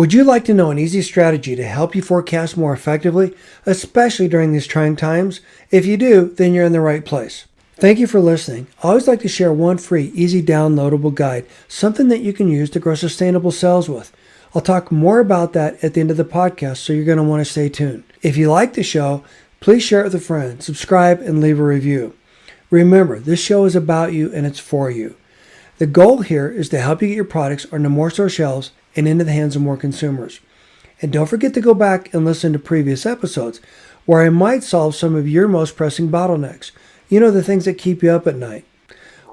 Would you like to know an easy strategy to help you forecast more effectively, especially during these trying times? If you do, then you're in the right place. Thank you for listening. I always like to share one free, easy downloadable guide, something that you can use to grow sustainable sales with. I'll talk more about that at the end of the podcast, so you're going to want to stay tuned. If you like the show, please share it with a friend, subscribe, and leave a review. Remember, this show is about you and it's for you. The goal here is to help you get your products onto more store shelves and into the hands of more consumers. And don't forget to go back and listen to previous episodes where I might solve some of your most pressing bottlenecks. You know, the things that keep you up at night.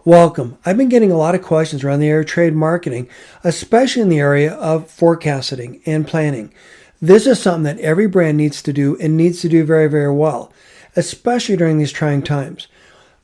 Welcome. I've been getting a lot of questions around the area of trade marketing, especially in the area of forecasting and planning. This is something that every brand needs to do and needs to do very, very well, especially during these trying times.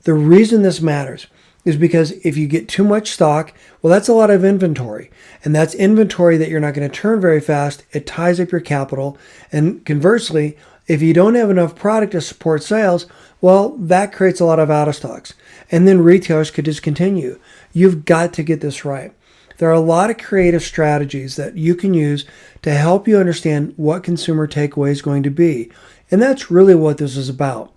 The reason this matters is because if you get too much stock, well, that's a lot of inventory. And that's inventory that you're not going to turn very fast. It ties up your capital. And conversely, if you don't have enough product to support sales, well, that creates a lot of out of stocks. And then retailers could discontinue. You've got to get this right. There are a lot of creative strategies that you can use to help you understand what consumer takeaway is going to be. And that's really what this is about.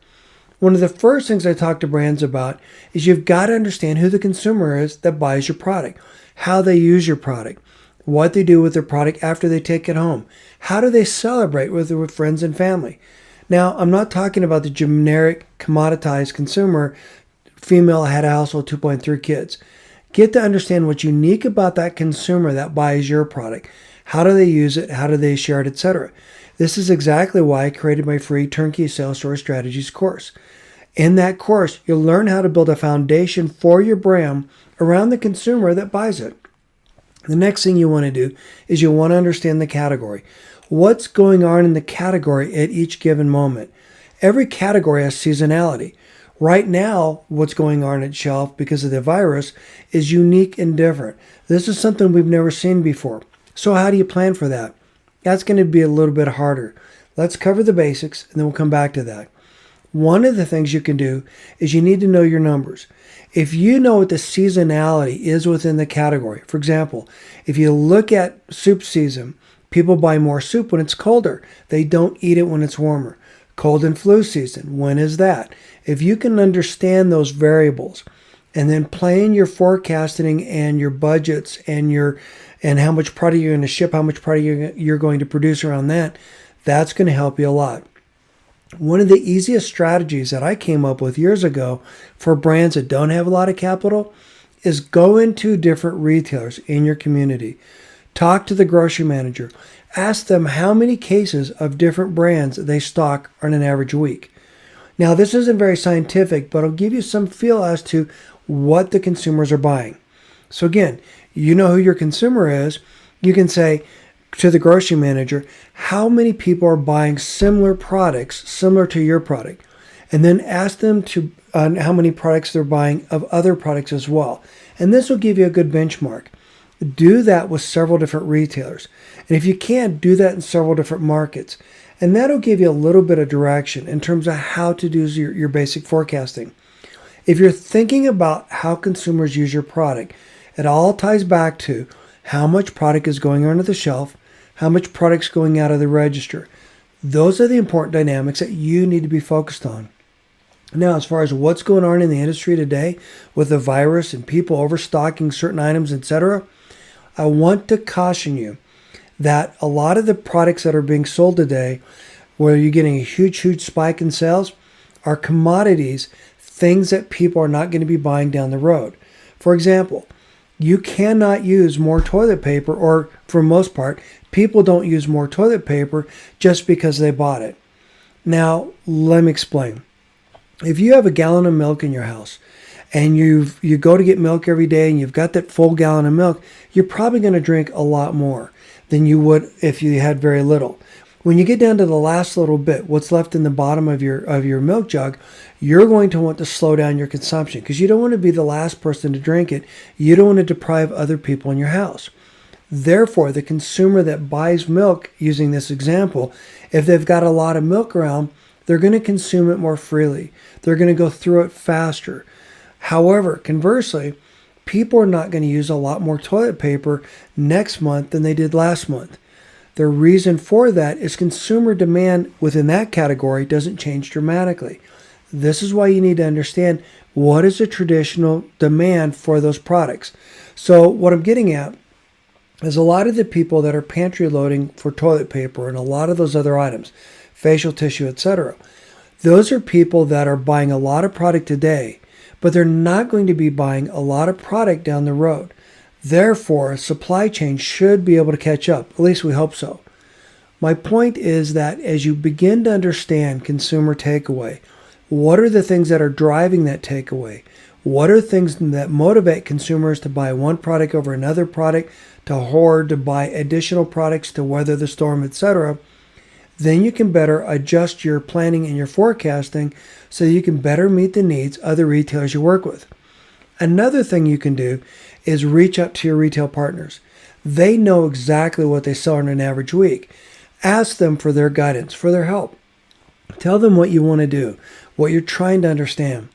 One of the first things I talk to brands about is you've got to understand who the consumer is that buys your product, how they use your product, what they do with their product after they take it home, how do they celebrate with friends and family. Now, I'm not talking about the generic commoditized consumer, female head of household 2.3 kids. Get to understand what's unique about that consumer that buys your product. How do they use it? How do they share it, etc.? This is exactly why I created my free Turnkey Sales Story Strategies course. In that course, you'll learn how to build a foundation for your brand around the consumer that buys it. The next thing you want to do is you want to understand the category. What's going on in the category at each given moment? Every category has seasonality. Right now, what's going on at shelf because of the virus is unique and different. This is something we've never seen before. So how do you plan for that? That's going to be a little bit harder. Let's cover the basics and then we'll come back to that. One of the things you can do is you need to know your numbers. If you know what the seasonality is within the category, for example, if you look at soup season, people buy more soup when it's colder. They don't eat it when it's warmer. Cold and flu season, when is that? If you can understand those variables and then plan your forecasting and your budgets and how much product you're going to ship, how much product you're going to produce around that, that's going to help you a lot. One of the easiest strategies that I came up with years ago for brands that don't have a lot of capital is go into different retailers in your community. Talk to the grocery manager. Ask them how many cases of different brands they stock on an average week. Now, this isn't very scientific, but it'll give you some feel as to what the consumers are buying. So again, you know who your consumer is. You can say to the grocery manager, how many people are buying similar products, similar to your product? And then ask them how many products they're buying of other products as well. And this will give you a good benchmark. Do that with several different retailers. And if you can, do that in several different markets. And that'll give you a little bit of direction in terms of how to do your basic forecasting. If you're thinking about how consumers use your product, it all ties back to how much product is going onto the shelf, how much product's going out of the register. Those are the important dynamics that you need to be focused on. Now, as far as what's going on in the industry today with the virus and people overstocking certain items, etc., I want to caution you that a lot of the products that are being sold today, where you're getting a huge spike in sales, are commodities, things that people are not going to be buying down the road. For example, you cannot use more toilet paper, or for most part, people don't use more toilet paper just because they bought it. Now, let me explain. If you have a gallon of milk in your house and you go to get milk every day and you've got that full gallon of milk, you're probably going to drink a lot more than you would if you had very little. When you get down to the last little bit, what's left in the bottom of your milk jug, you're going to want to slow down your consumption because you don't want to be the last person to drink it. You don't want to deprive other people in your house. Therefore, the consumer that buys milk, using this example, if they've got a lot of milk around, they're going to consume it more freely. They're going to go through it faster. However, conversely, people are not going to use a lot more toilet paper next month than they did last month. The reason for that is consumer demand within that category doesn't change dramatically. This is why you need to understand what is the traditional demand for those products. So what I'm getting at is a lot of the people that are pantry loading for toilet paper and a lot of those other items, facial tissue, etc. Those are people that are buying a lot of product today, but they're not going to be buying a lot of product down the road. Therefore, supply chain should be able to catch up. At least we hope so. My point is that as you begin to understand consumer takeaway, what are the things that are driving that takeaway? What are things that motivate consumers to buy one product over another product, to hoard, to buy additional products, to weather the storm, etc.? Then you can better adjust your planning and your forecasting so you can better meet the needs of the retailers you work with. Another thing you can do is reach out to your retail partners. They know exactly what they sell in an average week. Ask them for their guidance, for their help. Tell them what you want to do, what you're trying to understand.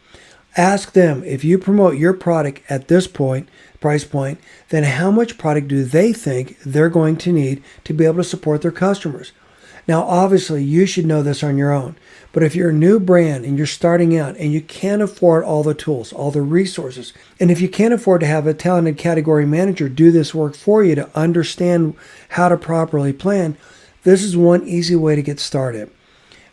Ask them, if you promote your product at this price point, then how much product do they think they're going to need to be able to support their customers? Now, obviously, you should know this on your own. But if you're a new brand and you're starting out and you can't afford all the tools, all the resources, and if you can't afford to have a talented category manager do this work for you to understand how to properly plan, this is one easy way to get started.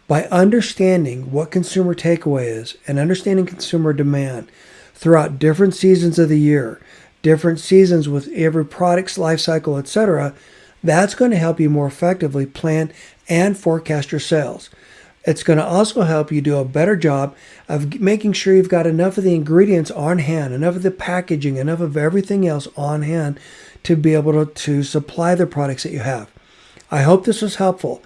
By understanding what consumer takeaway is and understanding consumer demand throughout different seasons of the year, different seasons with every product's life cycle, etc., that's going to help you more effectively plan and forecast your sales. It's going to also help you do a better job of making sure you've got enough of the ingredients on hand, enough of the packaging, enough of everything else on hand to be able to supply the products that you have. I hope this was helpful.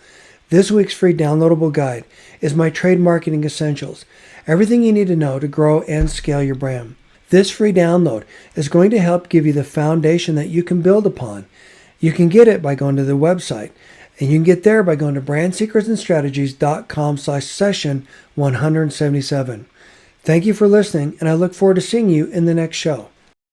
This week's free downloadable guide is my trade marketing essentials. Everything you need to know to grow and scale your brand. This free download is going to help give you the foundation that you can build upon. You can get it by going to the website, and you can get there by going to brandsecretsandstrategies.com/session 177. Thank you for listening, and I look forward to seeing you in the next show.